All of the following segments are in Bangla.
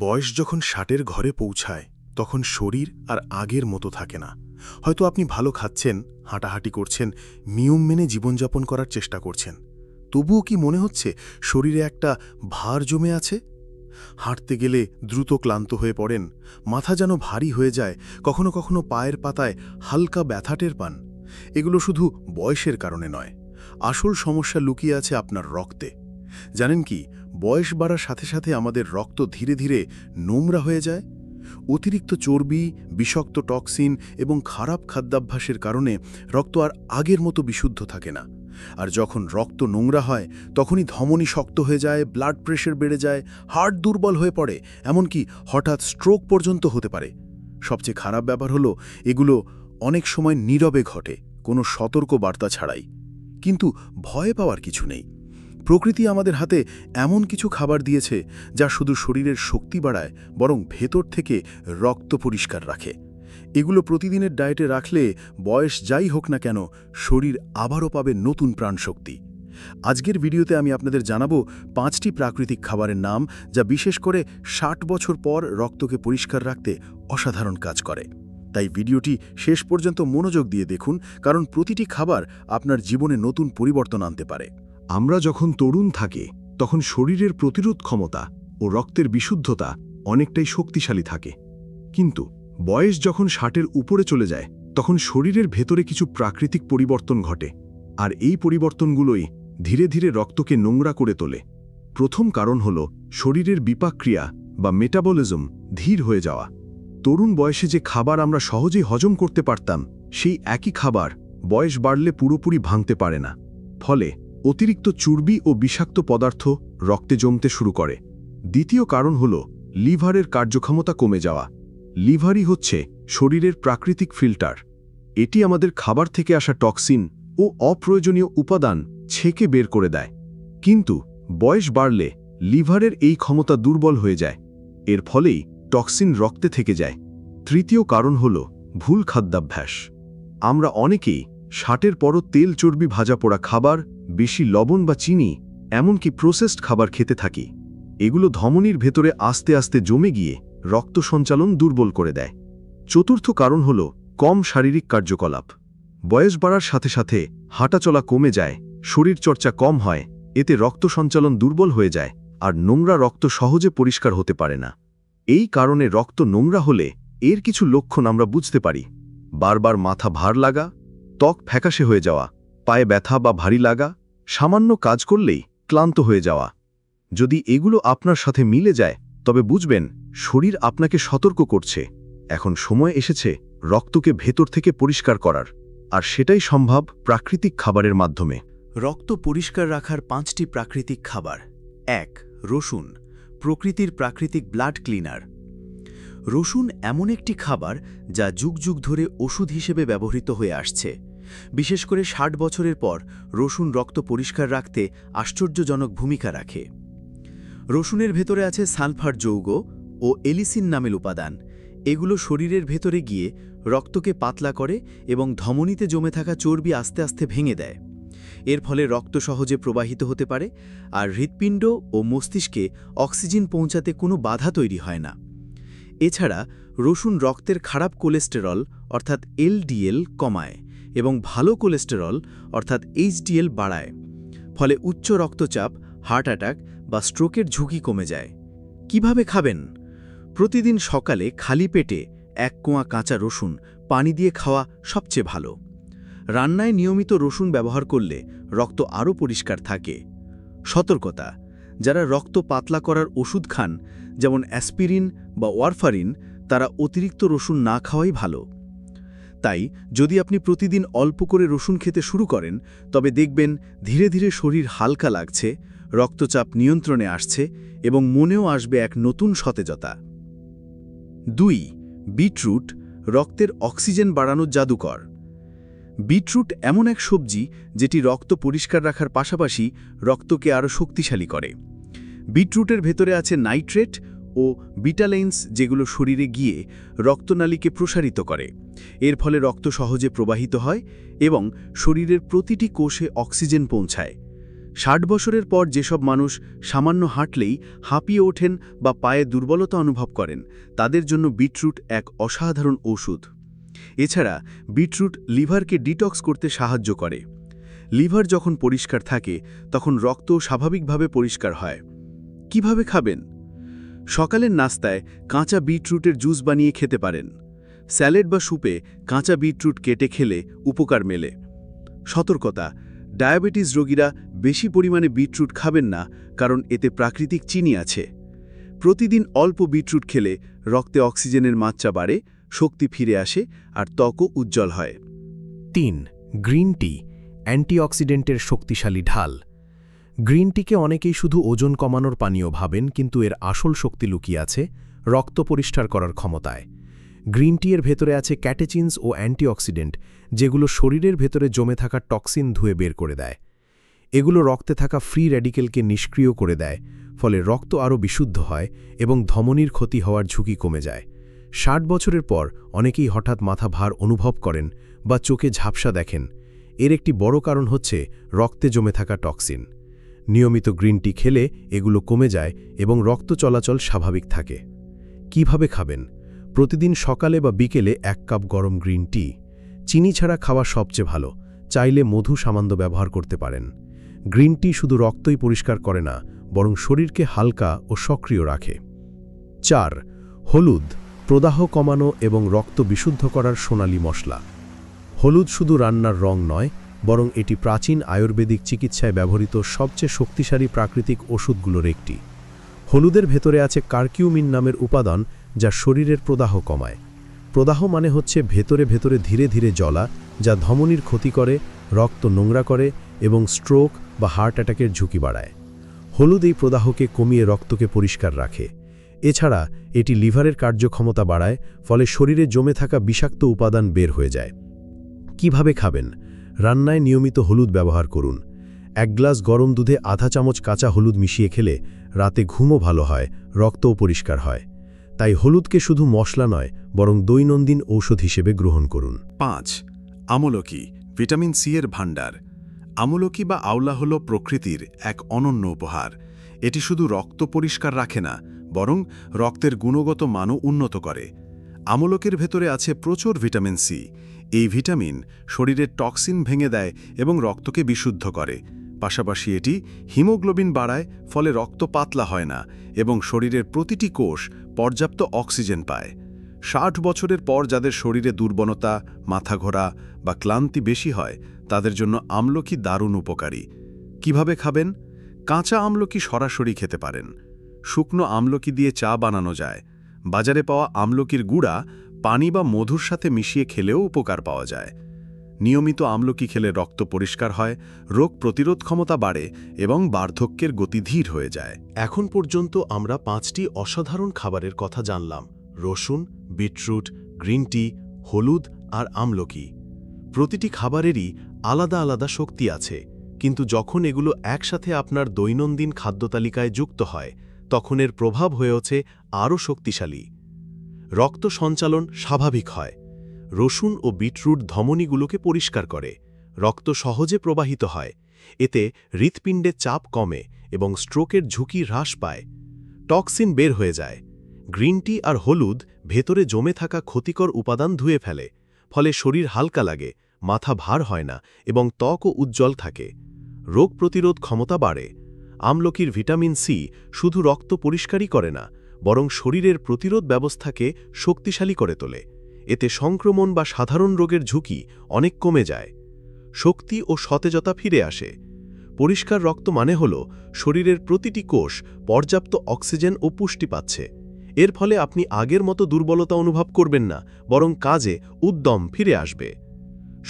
বয়স যখন ৬০-এর ঘরে পৌঁছায় তখন শরীর আর আগের মতো থাকে না। হয়তো আপনি ভালো খাচ্ছেন, হাঁটাহাঁটি করছেন, নিয়ম মেনে জীবনযাপন করার চেষ্টা করছেন, তবুও কি মনে হচ্ছে শরীরে একটা ভার জমে আছে? হাঁটতে গেলে দ্রুত ক্লান্ত হয়ে পড়েন, মাথা যেন ভারী হয়ে যায়, কখনো কখনো পায়ের পাতায় হালকা ব্যথা টের পান। এগুলো শুধু বয়সের কারণে নয়, আসল সমস্যা লুকিয়ে আছে আপনার রক্তে। জানেন কি, বয়স বাড়ার সাথে সাথে আমাদের রক্ত ধীরে ধীরে নোংরা হয়ে যায়। অতিরিক্ত চর্বি, বিষাক্ত টক্সিন এবং খারাপ খাদ্যাভ্যাসের কারণে রক্ত আর আগের মতো বিশুদ্ধ থাকে না। আর যখন রক্ত নোংরা হয় তখনই ধমনী শক্ত হয়ে যায়, ব্লাড প্রেশার বেড়ে যায়, হার্ট দুর্বল হয়ে পড়ে, এমনকি হঠাৎ স্ট্রোক পর্যন্ত হতে পারে। সবচেয়ে খারাপ ব্যাপার হলো, এগুলো অনেক সময় নীরবে ঘটে, কোনো সতর্ক বার্তা ছাড়াই। কিন্তু ভয় পাওয়ার কিছু নেই। প্রকৃতি আমাদের হাতে এমন কিছু খাবার দিয়েছে যা শুধু শরীরের শক্তি বাড়ায়, বরং ভেতর থেকে রক্ত পরিষ্কার রাখে। এগুলো প্রতিদিনের ডায়েটে রাখলে বয়স যাই হোক না কেন, শরীর আবারও পাবে নতুন প্রাণশক্তি। আজকের ভিডিওতে আমি আপনাদের জানাবো 5টি প্রাকৃতিক খাবারের নাম যা বিশেষ করে 60 বছর পর রক্তকে পরিষ্কার রাখতে অসাধারণ কাজ করে। তাই ভিডিওটি শেষ পর্যন্ত মনোযোগ দিয়ে দেখুন, কারণ প্রতিটি খাবার আপনার জীবনে নতুন পরিবর্তন আনতে পারে। আমরা যখন তরুণ থাকি তখন শরীরের প্রতিরোধ ক্ষমতা ও রক্তের বিশুদ্ধতা অনেকটাই শক্তিশালী থাকে। কিন্তু বয়স যখন 60-এর উপরে চলে যায় তখন শরীরের ভেতরে কিছু প্রাকৃতিক পরিবর্তন ঘটে, আর এই পরিবর্তনগুলোই ধীরে ধীরে রক্তকে নোংরা করে তোলে। প্রথম কারণ হল শরীরের বিপাকক্রিয়া বা মেটাবলিজম ধীর হয়ে যাওয়া। তরুণ বয়সে যে খাবার আমরা সহজেই হজম করতে পারতাম, সেই একই খাবার বয়স বাড়লে পুরোপুরি ভাঙতে পারে না। ফলে অতিরিক্ত চর্বি ও বিষাক্ত পদার্থ রক্তে জমতে শুরু করে। দ্বিতীয় কারণ হল লিভারের কার্যক্ষমতা কমে যাওয়া। লিভারই হচ্ছে শরীরের প্রাকৃতিক ফিল্টার। এটি আমাদের খাবার থেকে আসা টক্সিন ও অপ্রয়োজনীয় উপাদান ছেঁকে বের করে দেয়। কিন্তু বয়স বাড়লে লিভারের এই ক্ষমতা দুর্বল হয়ে যায়। এর ফলেই টক্সিন রক্তে থেকে যায়। তৃতীয় কারণ হল ভুল খাদ্যাভ্যাস। আমরা অনেকেই 60-এর পরও তেল, চর্বি, ভাজা পোড়া খাবার, বেশি লবণ বা চিনি, এমনকি প্রসেসড খাবার খেতে থাকি। এগুলো ধমনীর ভেতরে আস্তে আস্তে জমে গিয়ে রক্ত সঞ্চালন দুর্বল করে দেয়। চতুর্থ কারণ হল কম শারীরিক কার্যকলাপ। বয়স বাড়ার সাথে সাথে হাঁটাচলা কমে যায়, শরীরচর্চা কম হয়, এতে রক্ত সঞ্চালন দুর্বল হয়ে যায়, আর নোংরা রক্ত সহজে পরিষ্কার হতে পারে না। এই কারণে রক্ত নোংরা হলে এর কিছু লক্ষণ আমরা বুঝতে পারি: বারবার মাথা ভার লাগা, ত্বক ফ্যাকাশে হয়ে যাওয়া, পায়ে ব্যথা বা ভারী লাগা, সামান্য কাজ করলেই ক্লান্ত হয়ে যাওয়া। যদি এগুলো আপনার সাথে মিলে যায় তবে বুঝবেন শরীর আপনাকে সতর্ক করছে, এখন সময় এসেছে রক্তকে ভেতর থেকে পরিষ্কার করার। আর সেটাই সম্ভব প্রাকৃতিক খাবারের মাধ্যমে। রক্ত পরিষ্কার রাখার 5টি প্রাকৃতিক খাবার। 1. রসুন, প্রকৃতির প্রাকৃতিক ব্লাড ক্লিনার। রসুন এমন একটি খাবার যা যুগ যুগ ধরে ওষুধ হিসেবে ব্যবহৃত হয়ে আসছে। বিশেষ করে 60 বছরের পর রসুন রক্ত পরিষ্কার রাখতে আশ্চর্যজনক ভূমিকা রাখে। রসুনের ভেতরে আছে সালফার যৌগ ও এলিসিন নামের উপাদান। এগুলো শরীরের ভেতরে গিয়ে রক্তকে পাতলা করে এবং ধমনীতে জমে থাকা চর্বি আস্তে আস্তে ভেঙে দেয়। এর ফলে রক্ত সহজে প্রবাহিত হতে পারে, আর হৃৎপিণ্ড ও মস্তিষ্কে অক্সিজেন পৌঁছাতে কোনো বাধা তৈরি হয় না। এছাড়া রসুন রক্তের খারাপ কোলেস্টেরল অর্থাৎ এলডিএল কমায় এবং ভালো কোলেস্টেরল অর্থাৎ এইচডিএল বাড়ায়। ফলে উচ্চ রক্তচাপ, হার্ট অ্যাটাক বা স্ট্রোকের ঝুঁকি কমে যায়। কিভাবে খাবেন? প্রতিদিন সকালে খালি পেটে 1 কোয়া কাঁচা রসুন পানি দিয়ে খাওয়া সবচেয়ে ভালো। রান্নায় নিয়মিত রসুন ব্যবহার করলে রক্ত আরও পরিষ্কার থাকে। সতর্কতা: যারা রক্ত পাতলা করার ওষুধ খান, যেমন অ্যাসপিরিন বা ওয়ারফারিন, তারা অতিরিক্ত রসুন না খাওয়াই ভালো। তাই যদি আপনি প্রতিদিন অল্প করে রসুন খেতে শুরু করেন, তবে দেখবেন ধীরে ধীরে শরীর হালকা লাগছে, রক্তচাপ নিয়ন্ত্রণে আসছে এবং মনেও আসবে এক নতুন সতেজতা। 2. বিটরুট, রক্তের অক্সিজেন বাড়ানোর জাদুকর। বিটরুট এমন এক সবজি যেটি রক্ত পরিষ্কার রাখার পাশাপাশি রক্তকে আরও শক্তিশালী করে। বিটরুটের ভেতরে আছে নাইট্রেট ও বিটালেন্স, যেগুলো শরীরে গিয়ে রক্তনালীকে প্রসারিত করে। এর ফলে রক্ত সহজে প্রবাহিত হয় এবং শরীরের প্রতিটি কোষে অক্সিজেন পৌঁছায়। 60 বছরের পর যেসব মানুষ সামান্য হাঁটলেই হাঁপিয়ে ওঠেন বা পায়ে দুর্বলতা অনুভব করেন, তাদের জন্য বিটরুট এক অসাধারণ ঔষধ। এছাড়া বিটরুট লিভারকে ডিটক্স করতে সাহায্য করে। লিভার যখন পরিষ্কার থাকে তখন রক্ত স্বাভাবিকভাবে পরিষ্কার হয়। কিভাবে খাবেন? সকালের নাস্তায় কাঁচা বিটরুটের জুস বানিয়ে খেতে পারেন। স্যালাড বা স্যুপে কাঁচা বিটরুট কেটে খেলে উপকার মেলে। সতর্কতা: ডায়াবেটিস রোগীরা বেশি পরিমাণে বিটরুট খাবেন না, কারণ এতে প্রাকৃতিক চিনি আছে। প্রতিদিন অল্প বিটরুট খেলে রক্তে অক্সিজেনের মাত্রা বাড়ে, শক্তি ফিরে আসে আর ত্বকও উজ্জ্বল হয়। ৩. গ্রিন টি, অ্যান্টিঅক্সিডেন্টের শক্তিশালী ঢাল। গ্রিন টিকে অনেকেই শুধু ওজন কমানোর পানীয় ভাবেন, কিন্তু এর আসল শক্তি লুকিয়ে আছে রক্ত পরিষ্কার করার ক্ষমতায়। গ্রিন টি এর ভেতরে আছে ক্যাটেচিনস ও অ্যান্টিঅক্সিডেন্ট, যেগুলো শরীরের ভেতরে জমে থাকা টক্সিন ধুয়ে বের করে দেয়। এগুলো রক্তে থাকা ফ্রি র্যাডিক্যালকে নিষ্ক্রিয় করে দেয়, ফলে রক্ত আরও বিশুদ্ধ হয় এবং ধমনির ক্ষতি হওয়ার ঝুঁকি কমে যায়। 60 বছরের পর অনেকেই হঠাৎ মাথা ভার অনুভব করেন বা চোখে ঝাপসা দেখেন। এর একটি বড় কারণ হচ্ছে রক্তে জমে থাকা টক্সিন। নিয়মিত গ্রিন টি খেলে এগুলো কমে যায় এবং রক্ত চলাচল স্বাভাবিক থাকে। কিভাবে খাবেন? প্রতিদিন সকালে বা বিকেলে 1 কাপ গরম গ্রিন টি। চিনি ছাড়া খাওয়া সবচেয়ে ভালো, চাইলে মধু সামান্য ব্যবহার করতে পারেন। গ্রিন টি শুধু রক্তই পরিষ্কার করে না, বরং শরীরকে হালকা ও সক্রিয় রাখে। 4. হলুদ, প্রদাহ কমানো এবং রক্ত বিশুদ্ধ করার সোনালী মশলা। হলুদ শুধু রান্নার রং নয়, বরং এটি প্রাচীন আয়ুর্বেদিক চিকিৎসায় ব্যবহৃত সবচেয়ে শক্তিশালী প্রাকৃতিক ওষুধগুলোর একটি। হলুদের ভেতরে আছে কারকিউমিন নামের উপাদান, যা শরীরের প্রদাহ কমায়। প্রদাহ মানে হচ্ছে ভেতরে ভেতরে ধীরে ধীরে জ্বলা, যা ধমনির ক্ষতি করে, রক্ত নোংরা করে এবং স্ট্রোক বা হার্ট অ্যাটাকের ঝুঁকি বাড়ায়। হলুদ এই প্রদাহকে কমিয়ে রক্তকে পরিষ্কার রাখে। এছাড়া এটি লিভারের কার্যক্ষমতা বাড়ায়, ফলে শরীরে জমে থাকা বিষাক্ত উপাদান বের হয়ে যায়। কিভাবে খাবেন? রান্নায় নিয়মিত হলুদ ব্যবহার করুন। 1 গ্লাস গরম দুধে আধা চামচ কাঁচা হলুদ মিশিয়ে খেলে রাতে ঘুমও ভালো হয়, রক্তও পরিষ্কার হয়। তাই হলুদকে শুধু মশলা নয়, বরং দৈনন্দিন ঔষধ হিসেবে গ্রহণ করুন। 5. আমলকি, ভিটামিন সি এর ভাণ্ডার। আমলকি বা আওলা হল প্রকৃতির এক অনন্য উপহার। এটি শুধু রক্ত পরিষ্কার রাখে না, বরং রক্তের গুণগত মানও উন্নত করে। আমলকির ভেতরে আছে প্রচুর ভিটামিন সি। এই ভিটামিন শরীরের টক্সিন ভেঙে দেয় এবং রক্তকে বিশুদ্ধ করে। পাশাপাশি এটি হিমোগ্লোবিন বাড়ায়, ফলে রক্ত পাতলা হয় না এবং শরীরের প্রতিটি কোষ পর্যাপ্ত অক্সিজেন পায়। 60 বছরের পর যাদের শরীরে দুর্বলতা, মাথা ঘোরা বা ক্লান্তি বেশি হয়, তাদের জন্য আমলকি দারুণ উপকারী। কিভাবে খাবেন? কাঁচা আমলকি সরাসরি খেতে পারেন। শুকনো আমলকি দিয়ে চা বানানো যায়। বাজারে পাওয়া আমলকির গুঁড়া পানি বা মধুর সাথে মিশিয়ে খেলেও উপকার পাওয়া যায়। নিয়মিত আমলকি খেলে রক্ত পরিষ্কার হয়, রোগ প্রতিরোধ ক্ষমতা বাড়ে এবং বার্ধক্যের গতি ধীর হয়ে যায়। এখন পর্যন্ত আমরা 5টি অসাধারণ খাবারের কথা জানলাম: রসুন, বিটরুট, গ্রিন টি, হলুদ আর আমলকি। প্রতিটি খাবারেরই আলাদা আলাদা শক্তি আছে, কিন্তু যখন এগুলো একসাথে আপনার দৈনন্দিন খাদ্যতালিকায় যুক্ত হয়, তখন এর প্রভাব হয়ে ওঠে আরও শক্তিশালী। রক্ত সঞ্চালন স্বাভাবিক হয়। রসুন ও বিটরুট ধমনীগুলোকে পরিষ্কার করে, রক্ত সহজে প্রবাহিত হয়। এতে হৃৎপিণ্ডে চাপ কমে এবং স্ট্রোকের ঝুঁকি হ্রাস পায়। টক্সিন বের হয়ে যায়। গ্রিন টি আর হলুদ ভেতরে জমে থাকা ক্ষতিকর উপাদান ধুয়ে ফেলে, ফলে শরীর হালকা লাগে, মাথা ভার হয় না এবং ত্বকও উজ্জ্বল থাকে। রোগ প্রতিরোধ ক্ষমতা বাড়ে। আমলকির ভিটামিন সি শুধু রক্ত পরিষ্কারই করে না, বরং শরীরের প্রতিরোধ ব্যবস্থাকে শক্তিশালী করে তোলে। এতে সংক্রমণ বা সাধারণ রোগের ঝুঁকি অনেক কমে যায়। শক্তি ও সতেজতা ফিরে আসে। পরিষ্কার রক্ত মানে হল শরীরের প্রতিটি কোষ পর্যাপ্ত অক্সিজেন ও পুষ্টি পাচ্ছে। এর ফলে আপনি আগের মতো দুর্বলতা অনুভব করবেন না, বরং কাজে উদ্যম ফিরে আসবে।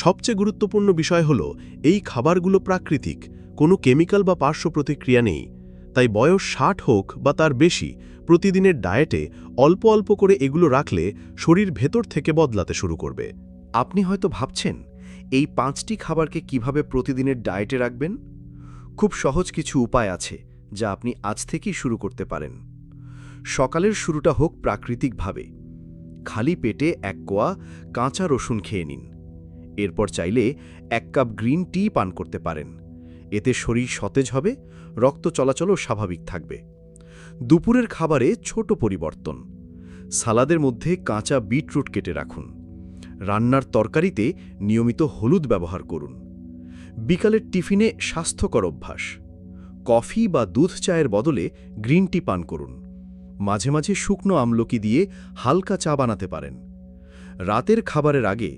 সবচেয়ে গুরুত্বপূর্ণ বিষয় হল এই খাবারগুলো প্রাকৃতিক, কোনো কেমিক্যাল বা পার্শ্ব প্রতিক্রিয়া নেই। তাই বয়স 60 হোক বা তার বেশি, প্রতিদিনের ডায়েটে অল্প অল্প করে এগুলো রাখলে শরীর ভেতর থেকে বদলাতে শুরু করবে। আপনি হয়তো ভাবছেন, এই 5টি খাবারকে কিভাবে প্রতিদিনের ডায়েটে রাখবেন? খুব সহজ কিছু উপায় আছে যা আপনি আজ থেকেই শুরু করতে পারেন। সকালের শুরুটা হোক প্রাকৃতিকভাবে। খালি পেটে 1 কোয়া কাঁচা রসুন খেয়ে নিন। এরপর চাইলে 1 কাপ গ্রিন টি পান করতে পারেন। এতে শরীর সতেজ হবে, রক্ত চলাচলও স্বাভাবিক থাকবে। দুপুরের খাবারে ছোট পরিবর্তন। সালাদের মধ্যে কাঁচা বিটরুট কেটে রাখুন। রান্নার তরকারিতে নিয়মিত হলুদ ব্যবহার করুন। বিকালের টিফিনে স্বাস্থ্যকর অভ্যাস। কফি বা দুধ চায়ের বদলে গ্রিন টি পান করুন। মাঝে মাঝে শুকনো আমলকি দিয়ে হালকা চা বানাতে পারেন। রাতের খাবারের আগে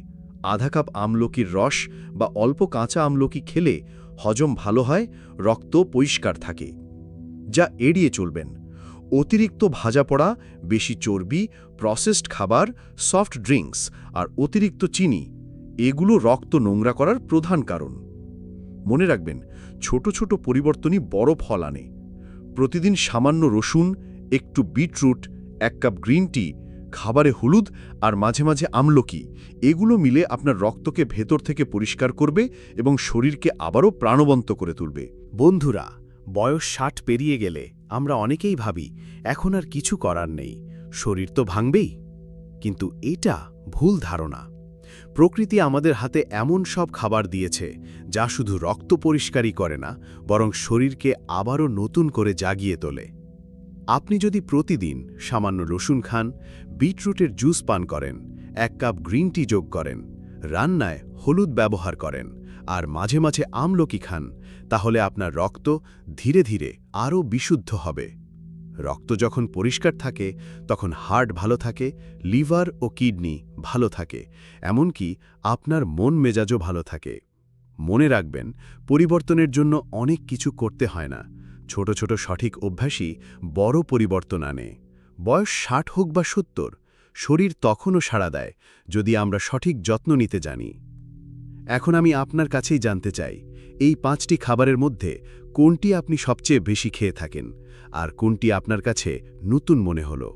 আধা কাপ আমলকির রস বা অল্প কাঁচা আমলকি খেলে হজম ভালো হয়, রক্ত পরিষ্কার থাকে। যা এড়িয়ে চলবেন: অতিরিক্ত ভাজা পোড়া, বেশি চর্বি, প্রসেসড খাবার, সফট ড্রিঙ্কস আর অতিরিক্ত চিনি এগুলো রক্ত নোংরা করার প্রধান কারণ। মনে রাখবেন, ছোট ছোট পরিবর্তনই বড় ফল আনে। প্রতিদিন সামান্য রসুন, একটু বিটরুট, 1 কাপ গ্রিন টি, খাবারে হলুদ আর মাঝে মাঝে আমলকি এগুলো মিলে আপনার রক্তকে ভেতর থেকে পরিষ্কার করবে এবং শরীরকে আবারও প্রাণবন্ত করে তুলবে। বন্ধুরা, বয়স 60 পেরিয়ে গেলে আমরা অনেকেই ভাবি এখন আর কিছু করার নেই, শরীর তো ভাঙবেই। কিন্তু এটা ভুল ধারণা। প্রকৃতি আমাদের হাতে এমন সব খাবার দিয়েছে যা শুধু রক্ত পরিষ্কারই করে না, বরং শরীরকে আবারও নতুন করে জাগিয়ে তোলে। আপনি যদি প্রতিদিন সামান্য রসুন খান, বিটরুটের জুস পান করেন, 1 কাপ গ্রিন টি যোগ করেন, রান্নায় হলুদ ব্যবহার করেন আর মাঝে মাঝে আমলকি খান, তাহলে আপনার রক্ত ধীরে ধীরে আরও বিশুদ্ধ হবে। রক্ত যখন পরিষ্কার থাকে তখন হার্ট ভালো থাকে, লিভার ও কিডনি ভালো থাকে, এমনকি আপনার মন মেজাজও ভালো থাকে। মনে রাখবেন, পরিবর্তনের জন্য অনেক কিছু করতে হয় না। ছোট ছোট সঠিক অভ্যাসই বড় পরিবর্তন আনে। বয়স 60 হোক বা 70, শরীর তখনও সাড়া দেয় যদি আমরা সঠিক যত্ন নিতে জানি। এখন আমি আপনার কাছেই জানতে চাই, এই 5টি খাবারের মধ্যে কোনটি আপনি সবচেয়ে বেশি খেয়ে থাকেন আর কোনটি আপনার কাছে নতুন মনে হলো?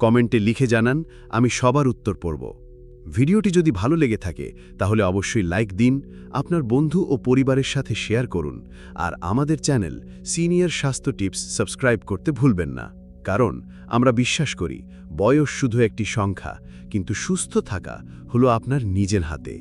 কমেন্টে লিখে জানান, আমি সবার উত্তর পড়ব। ভিডিওটি যদি ভালো লেগে থাকে তাহলে অবশ্যই লাইক দিন, আপনার বন্ধু ও পরিবারের সাথে শেয়ার করুন আর আমাদের চ্যানেল সিনিয়র স্বাস্থ্য টিপস সাবস্ক্রাইব করতে ভুলবেন না। কারণ আমরা বিশ্বাস করি, বয়স শুধু একটি সংখ্যা, কিন্তু সুস্থ থাকা হলো আপনার নিজের হাতে।